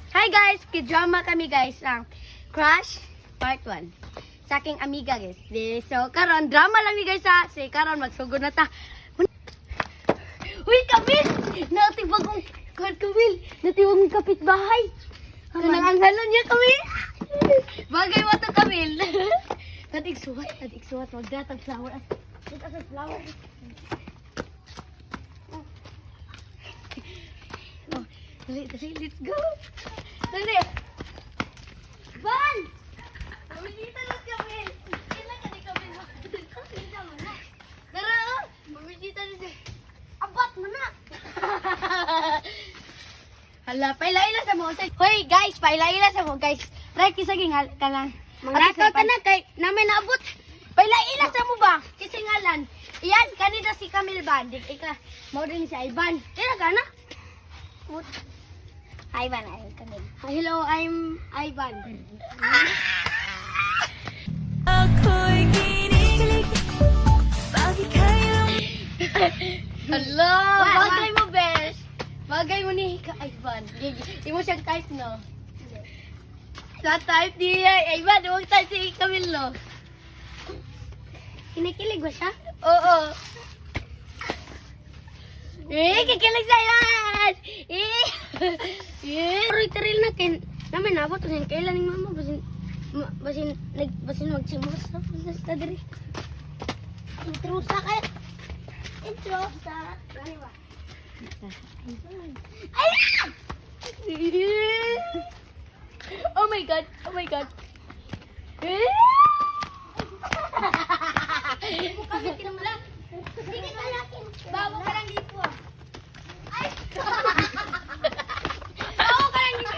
Hi guys, kidrama kami guys ng Crush Part 1 sa aking amiga guys. So karon drama lang ni guys ha. Say karon magsugod na ta. Uy, Kamil! Natibag kong Kamil! Natibag kong kapitbahay! Kanang anghalan niya, Kamil! Bagay mo to, Kamil! Tatig suwat, magdatag flower. Magdatag flower. Oh, dali, let's go! Dali! Van! Bumisita na si Kamil! Kailan ka ni Kamil? Bumisita mo na! Tara, oh! Bumisita na siya! Abot mo na! Hala, pailaila sa mo. Hoy guys, pailaila sa mo guys. Right, kisaging kalang. Mangato ka na kay namin naabot. Pailaila sa mo ba? Kisingalan. Iyan, kanina si Camille Bandik. Ika, mo din si Ivan. Kaya ka na? Ivan, I'm Camille. Hello, I'm Ivan. Ako'y kinikilig, bakit kayo? Hello! Bagay mo, Besh! Bagay mo ni Ivan. Hindi mo siyang type, no? Sa type ni Ivan, huwag type si Camille, no? Kinikilig ba siya? Oo. Kikilig sa ilan! Taril na kin. Namin nabot kasi kailan ng mama basin magsimos sa diri. Intrusa kayo. Intrusa. Ano ba? Ayan! Oh my god. Oh my god. Mukha kinamala. Sige ka lakin. Bago ka lang dito ah. Ay! Bago ka lang dito.